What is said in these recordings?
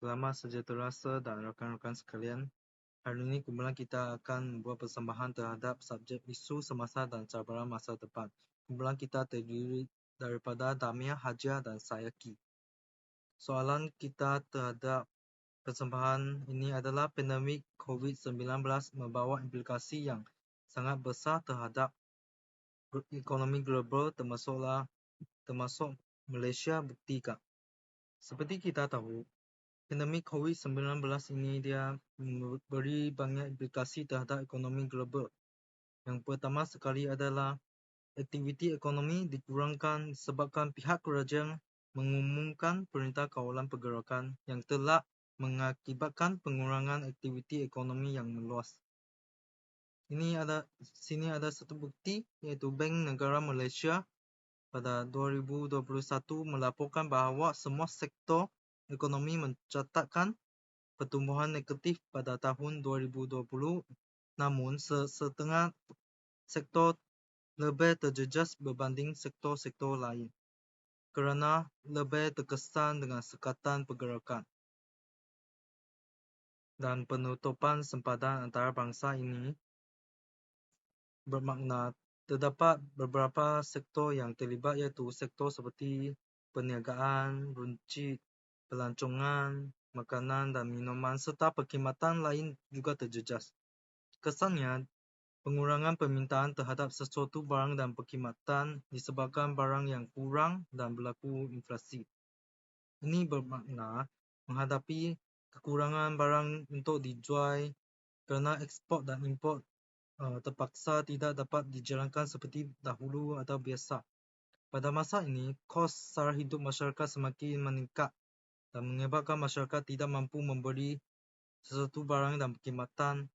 Selamat sejahtera dan rakan-rakan sekalian. Hari ini kumpulan kita akan membuat persembahan terhadap subjek isu semasa dan cabaran masa depan. Kumpulan kita terdiri daripada Damia, Haja dan saya Ki. Soalan kita terhadap persembahan ini adalah pandemik COVID-19 membawa implikasi yang sangat besar terhadap ekonomi global termasuk Malaysia, buktikan. Seperti kita tahu, pandemik COVID-19 ini dia memberi banyak implikasi terhadap ekonomi global. Yang pertama sekali adalah aktiviti ekonomi dikurangkan disebabkan pihak kerajaan mengumumkan Perintah Kawalan Pergerakan yang telah mengakibatkan pengurangan aktiviti ekonomi yang meluas. Sini ada satu bukti, iaitu Bank Negara Malaysia pada 2021 melaporkan bahawa semua sektor ekonomi mencatatkan pertumbuhan negatif pada tahun 2020, namun setengah sektor lebih terjejas berbanding sektor-sektor lain kerana lebih terkesan dengan sekatan pergerakan dan penutupan sempadan antarabangsa ini bermakna terdapat beberapa sektor yang terlibat, iaitu sektor seperti perniagaan, runcit, pelancongan, makanan dan minuman serta perkhidmatan lain juga terjejas. Kesannya, pengurangan permintaan terhadap sesuatu barang dan perkhidmatan disebabkan barang yang kurang dan berlaku inflasi. Ini bermakna menghadapi kekurangan barang untuk dijual kerana ekspor dan import terpaksa tidak dapat dijalankan seperti dahulu atau biasa. Pada masa ini, kos sara hidup masyarakat semakin meningkat dan menyebabkan masyarakat tidak mampu membeli sesuatu barang dan perkhidmatan.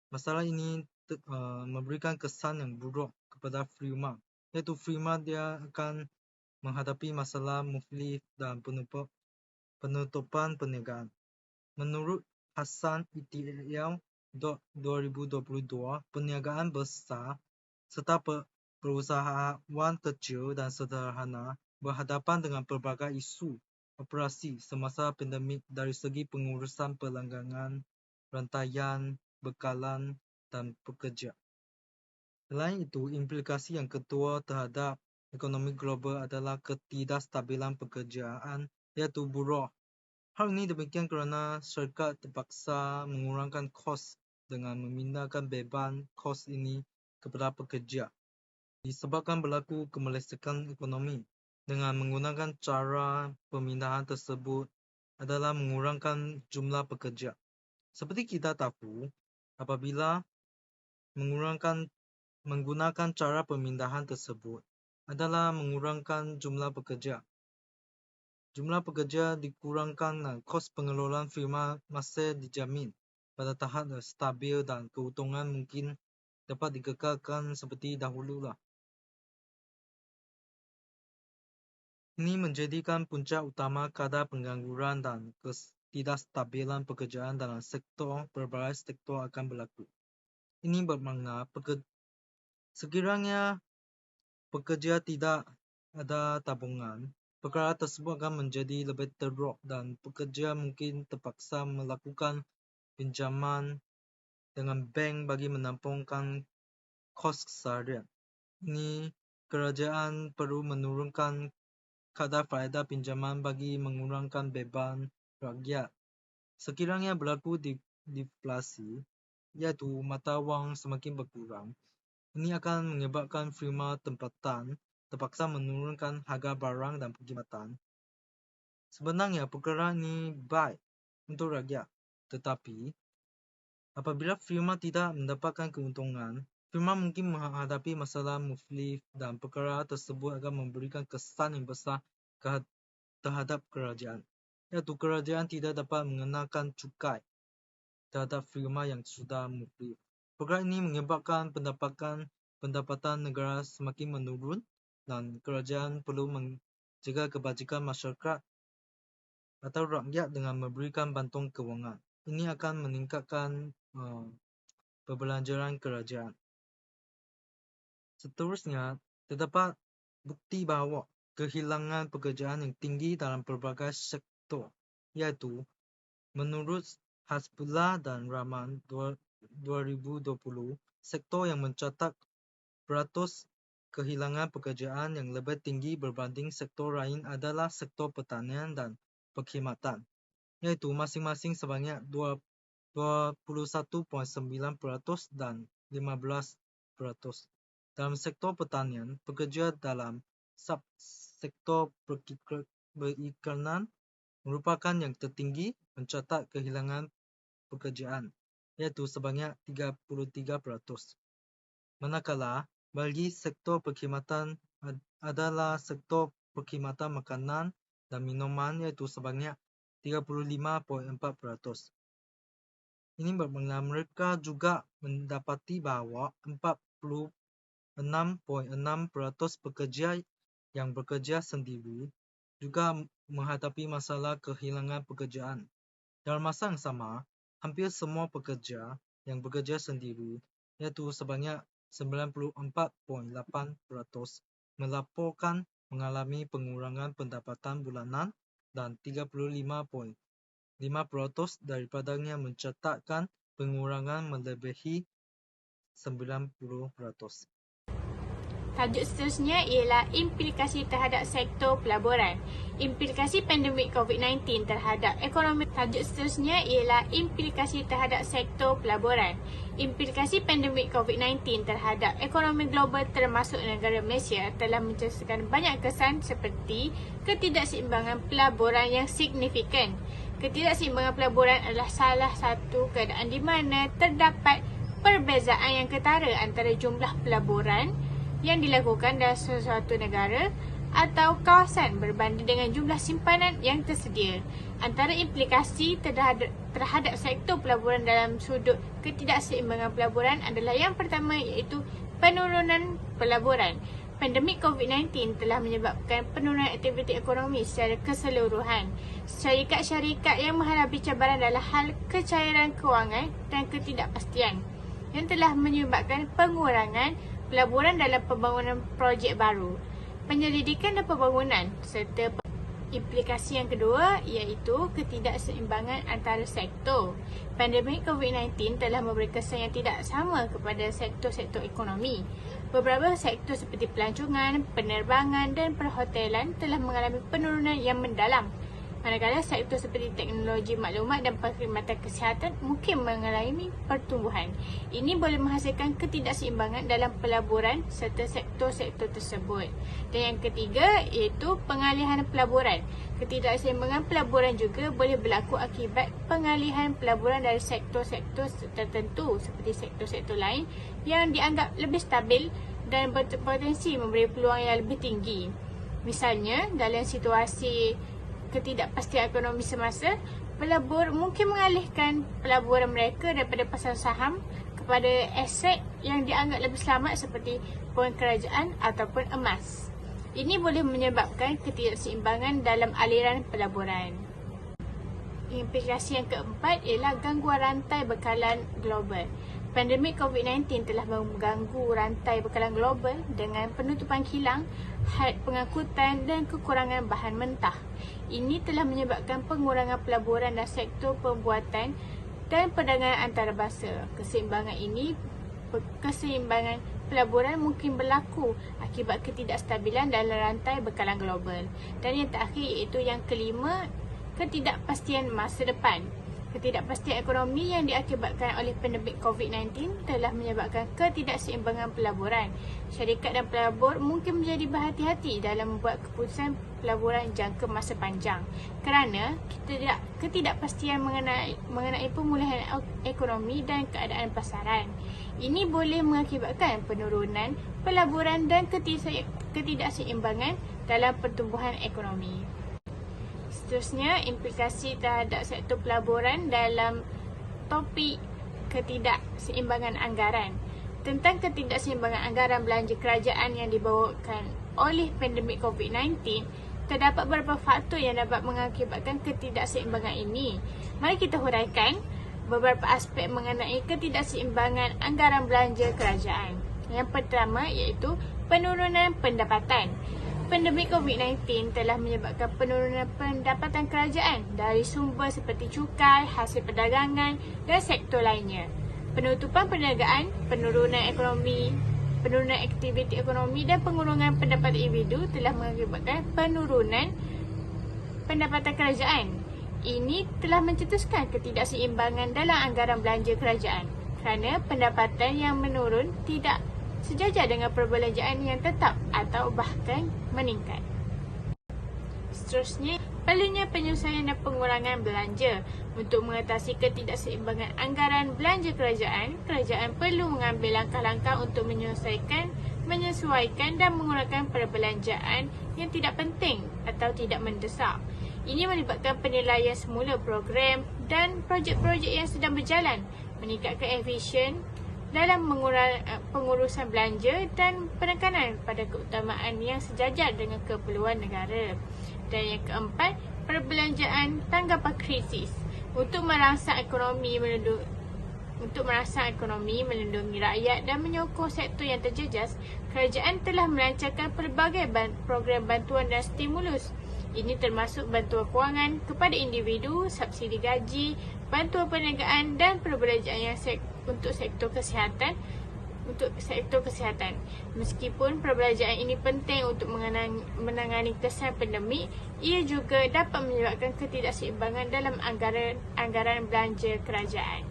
Masalah ini memberikan kesan yang buruk kepada firma, iaitu firma dia akan menghadapi masalah muflis dan penutupan perniagaan. Menurut Hasan ETL 2022, perniagaan besar serta perusahaan kecil dan sederhana berhadapan dengan pelbagai isu operasi semasa pandemik dari segi pengurusan pelanggangan, rantaian, bekalan dan pekerja. Selain itu, implikasi yang kedua terhadap ekonomi global adalah ketidakstabilan pekerjaan, iaitu buruh. Hal ini demikian kerana syarikat terpaksa mengurangkan kos dengan memindahkan beban kos ini kepada pekerja. Disebabkan berlaku kemelesekan ekonomi dengan menggunakan cara pemindahan tersebut adalah mengurangkan jumlah pekerja. Seperti kita tahu, apabila menggunakan cara pemindahan tersebut adalah mengurangkan jumlah pekerja. Jumlah pekerja dikurangkan dan kos pengeluaran firma masih dijamin pada tahap stabil dan keuntungan mungkin dapat dikekalkan seperti dahululah. Ini menjadikan puncak utama kadar pengangguran dan ketidakstabilan pekerjaan dalam berbagai sektor akan berlaku. Ini bermakna sekiranya pekerja tidak ada tabungan, perkara tersebut akan menjadi lebih teruk dan pekerja mungkin terpaksa melakukan pinjaman dengan bank bagi menampungkan kos keseharian. Ini kerajaan perlu menurunkan kadar faedah pinjaman bagi mengurangkan beban rakyat. Sekiranya berlaku deflasi, iaitu mata wang semakin berkurang, ini akan menyebabkan firma tempatan terpaksa menurunkan harga barang dan perkhidmatan. Sebenarnya perkara ini baik untuk rakyat, tetapi apabila firma tidak mendapatkan keuntungan, firma mungkin menghadapi masalah muflis dan perkara tersebut akan memberikan kesan yang besar terhadap kerajaan, iaitu kerajaan tidak dapat mengenakan cukai terhadap firma yang sudah muflis. Perkara ini menyebabkan pendapatan negara semakin menurun dan kerajaan perlu menjaga kebajikan masyarakat atau rakyat dengan memberikan bantuan kewangan. Ini akan meningkatkan perbelanjaan kerajaan. Seterusnya, terdapat bukti bahawa kehilangan pekerjaan yang tinggi dalam pelbagai sektor, iaitu Menurut Hasbullah dan Rahman 2020, sektor yang mencatat peratus kehilangan pekerjaan yang lebih tinggi berbanding sektor lain adalah sektor pertanian dan perkhidmatan, iaitu masing-masing sebanyak 21.9% dan 15%. Dalam sektor pertanian, pekerja dalam subsektor periklanan merupakan yang tertinggi mencatat kehilangan pekerjaan, iaitu sebanyak 33%. Manakala, bagi sektor perkhidmatan adalah sektor perkhidmatan makanan dan minuman, iaitu sebanyak 35.4%. Ini bermakna mereka juga mendapati bahawa 46.6% pekerja yang bekerja sendiri juga menghadapi masalah kehilangan pekerjaan. Dalam masa yang sama, hampir semua pekerja yang bekerja sendiri, iaitu sebanyak 94.8%, melaporkan mengalami pengurangan pendapatan bulanan dan 35.5% daripadanya mencatatkan pengurangan melebihi 90%. Tajuk seterusnya ialah implikasi terhadap sektor pelaburan. Implikasi pandemik COVID-19 terhadap ekonomi. Tajuk seterusnya ialah implikasi terhadap sektor pelaburan. Implikasi pandemik COVID-19 terhadap ekonomi global termasuk negara Malaysia telah mencetuskan banyak kesan seperti ketidakseimbangan pelaburan yang signifikan. Ketidakseimbangan pelaburan adalah salah satu keadaan di mana terdapat perbezaan yang ketara antara jumlah pelaburan yang dilakukan dalam sesuatu negara atau kawasan berbanding dengan jumlah simpanan yang tersedia. Antara implikasi terhadap sektor pelaburan dalam sudut ketidakseimbangan pelaburan adalah yang pertama, iaitu penurunan pelaburan. Pandemik COVID-19 telah menyebabkan penurunan aktiviti ekonomi secara keseluruhan. Syarikat-syarikat yang menghadapi cabaran dalam hal kecairan kewangan dan ketidakpastian yang telah menyebabkan pengurangan pelaburan dalam pembangunan projek baru, penyelidikan dan pembangunan, serta implikasi yang kedua iaitu ketidakseimbangan antara sektor. Pandemik COVID-19 telah memberi kesan yang tidak sama kepada sektor-sektor ekonomi. Beberapa sektor seperti pelancongan, penerbangan dan perhotelan telah mengalami penurunan yang mendalam. Manakala sektor seperti teknologi maklumat dan perkhidmatan kesihatan mungkin mengalami pertumbuhan. Ini boleh menghasilkan ketidakseimbangan dalam pelaburan serta sektor-sektor tersebut. Dan yang ketiga iaitu pengalihan pelaburan. Ketidakseimbangan pelaburan juga boleh berlaku akibat pengalihan pelaburan dari sektor-sektor tertentu seperti sektor-sektor lain yang dianggap lebih stabil dan berpotensi memberi peluang yang lebih tinggi. Misalnya, dalam situasi ketidakpastian ekonomi semasa, pelabur mungkin mengalihkan pelaburan mereka daripada pasar saham kepada aset yang dianggap lebih selamat seperti poin kerajaan ataupun emas. Ini boleh menyebabkan ketidakseimbangan dalam aliran pelaburan. Implikasi yang keempat ialah gangguan rantai bekalan global. Pandemik COVID-19 telah mengganggu rantai bekalan global dengan penutupan kilang, had pengangkutan dan kekurangan bahan mentah. Ini telah menyebabkan pengurangan pelaburan dan sektor pembuatan dan perdagangan antarabangsa. Keseimbangan pelaburan mungkin berlaku akibat ketidakstabilan dalam rantai bekalan global. Dan yang terakhir iaitu yang kelima, ketidakpastian masa depan. Ketidakpastian ekonomi yang diakibatkan oleh pandemik COVID-19 telah menyebabkan ketidakseimbangan pelaburan. Syarikat dan pelabur mungkin menjadi berhati-hati dalam membuat keputusan pelaburan jangka masa panjang kerana ketidakpastian mengenai pemulihan ekonomi dan keadaan pasaran. Ini boleh mengakibatkan penurunan pelaburan dan ketidakseimbangan dalam pertumbuhan ekonomi. Seterusnya, implikasi terhadap sektor pelaburan dalam topik ketidakseimbangan anggaran. Tentang ketidakseimbangan anggaran belanja kerajaan yang dibawakan oleh pandemik COVID-19, terdapat beberapa faktor yang dapat mengakibatkan ketidakseimbangan ini. Mari kita huraikan beberapa aspek mengenai ketidakseimbangan anggaran belanja kerajaan. Yang pertama iaitu penurunan pendapatan. Pandemik COVID-19 telah menyebabkan penurunan pendapatan kerajaan dari sumber seperti cukai, hasil perdagangan dan sektor lainnya. Penutupan perniagaan, penurunan aktiviti ekonomi dan pengurungan pendapatan individu telah mengakibatkan penurunan pendapatan kerajaan. Ini telah mencetuskan ketidakseimbangan dalam anggaran belanja kerajaan kerana pendapatan yang menurun tidak sejajar dengan perbelanjaan yang tetap atau bahkan meningkat. Seterusnya, perlunya penyelesaian dan pengurangan belanja. Untuk mengatasi ketidakseimbangan anggaran belanja kerajaan, kerajaan perlu mengambil langkah-langkah untuk menyesuaikan dan mengurangkan perbelanjaan yang tidak penting atau tidak mendesak. Ini melibatkan penilaian semula program dan projek-projek yang sedang berjalan, meningkatkan efisien dalam pengurusan belanja dan penekanan pada keutamaan yang sejajar dengan keperluan negara. Dan yang keempat, perbelanjaan tanggapan krisis. Untuk merangsang ekonomi melindungi rakyat dan menyokong sektor yang terjejas, kerajaan telah melancarkan pelbagai program bantuan dan stimulus. Ini termasuk bantuan kewangan kepada individu, subsidi gaji, bantuan perniagaan dan perbelanjaan yang untuk sektor kesihatan. Meskipun perbelanjaan ini penting untuk menangani kesan pandemik, ia juga dapat menyebabkan ketidakseimbangan dalam anggaran belanja kerajaan.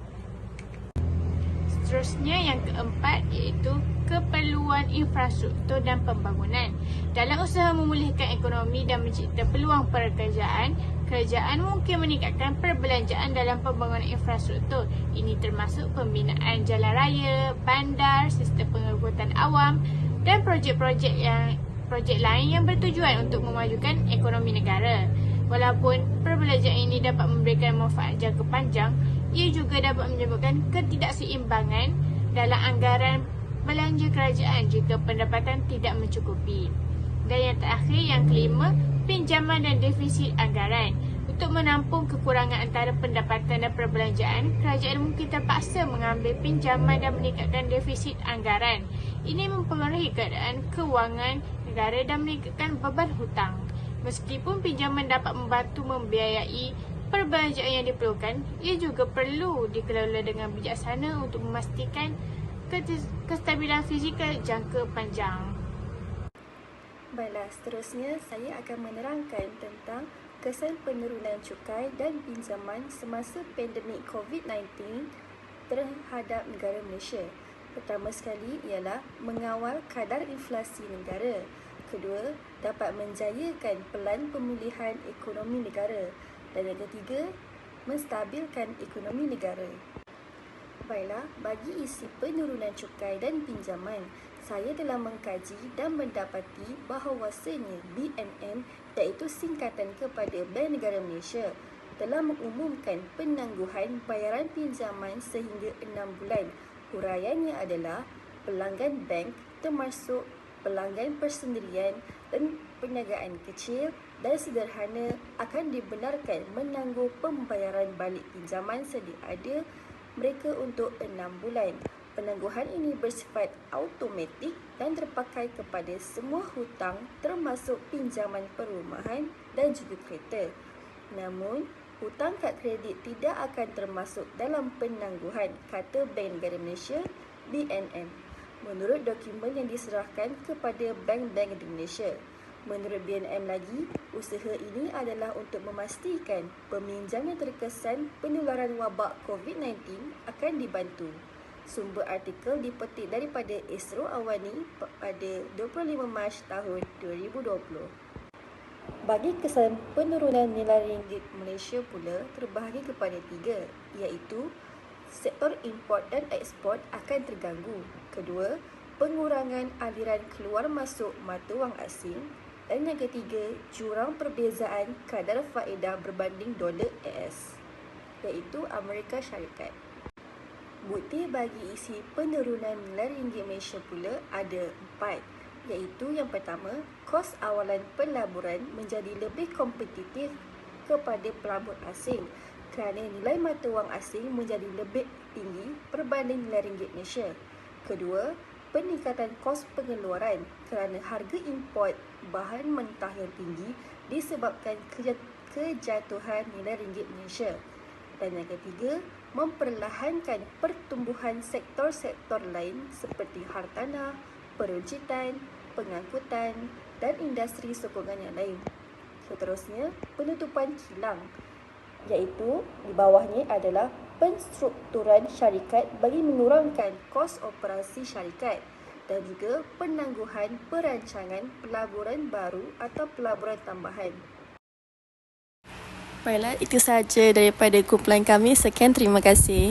Seterusnya yang keempat iaitu keperluan infrastruktur dan pembangunan. Dalam usaha memulihkan ekonomi dan mencipta peluang pekerjaan, kerajaan mungkin meningkatkan perbelanjaan dalam pembangunan infrastruktur. Ini termasuk pembinaan jalan raya, bandar, sistem pengangkutan awam dan projek lain yang bertujuan untuk memajukan ekonomi negara. Walaupun perbelanjaan ini dapat memberikan manfaat jangka panjang, ia juga dapat menyebabkan ketidakseimbangan dalam anggaran belanja kerajaan jika pendapatan tidak mencukupi. Dan yang terakhir, yang kelima, pinjaman dan defisit anggaran. Untuk menampung kekurangan antara pendapatan dan perbelanjaan, kerajaan mungkin terpaksa mengambil pinjaman dan meningkatkan defisit anggaran. Ini mempengaruhi keadaan kewangan negara dan meningkatkan beban hutang. Meskipun pinjaman dapat membantu membiayai perbelanjaan yang diperlukan, ia juga perlu dikelola dengan bijaksana untuk memastikan kestabilan fizikal jangka panjang. Baiklah, seterusnya saya akan menerangkan tentang kesan penurunan cukai dan pinjaman semasa pandemik COVID-19 terhadap negara Malaysia. Pertama sekali ialah mengawal kadar inflasi negara. Kedua, dapat menjayakan pelan pemulihan ekonomi negara. Dan yang ketiga, menstabilkan ekonomi negara. Baiklah, bagi isi penurunan cukai dan pinjaman, saya telah mengkaji dan mendapati bahawasanya BNM, iaitu singkatan kepada Bank Negara Malaysia, telah mengumumkan penangguhan bayaran pinjaman sehingga 6 bulan. Huraiannya adalah pelanggan bank termasuk pelanggan persendirian dan perniagaan kecil dan sederhana akan dibenarkan menangguh pembayaran balik pinjaman sedia ada mereka untuk 6 bulan. Penangguhan ini bersifat automatik dan terpakai kepada semua hutang termasuk pinjaman perumahan dan juga kereta. Namun, hutang kad kredit tidak akan termasuk dalam penangguhan, kata Bank Negara Malaysia BNM. Menurut dokumen yang diserahkan kepada bank-bank di Malaysia. Menurut BNM lagi, usaha ini adalah untuk memastikan peminjam yang terkesan penularan wabak COVID-19 akan dibantu. Sumber artikel dipetik daripada Esro Awani pada 25 Mac tahun 2020. Bagi kesan penurunan nilai ringgit Malaysia pula terbahagi kepada 3, iaitu sektor import dan ekspor akan terganggu. Kedua, pengurangan aliran keluar masuk mata wang asing. Dan yang ketiga, jurang perbezaan kadar faedah berbanding dolar AS, iaitu Amerika Syarikat. Bukti bagi isi penurunan nilai ringgit Malaysia pula ada 4, iaitu yang pertama, kos awalan pelaburan menjadi lebih kompetitif kepada pelabur asing kerana nilai mata wang asing menjadi lebih tinggi berbanding nilai ringgit Malaysia. Kedua, peningkatan kos pengeluaran kerana harga import bahan mentah yang tinggi disebabkan kejatuhan nilai ringgit Malaysia. Dan yang ketiga, memperlahankan pertumbuhan sektor-sektor lain seperti hartanah, peruncitan, pengangkutan dan industri sokongan yang lain. Seterusnya, penutupan kilang, iaitu di bawahnya adalah penstrukturan syarikat bagi mengurangkan kos operasi syarikat dan juga penangguhan perancangan pelaburan baru atau pelaburan tambahan. Baiklah, itu sahaja daripada kumpulan kami. Sekian, terima kasih.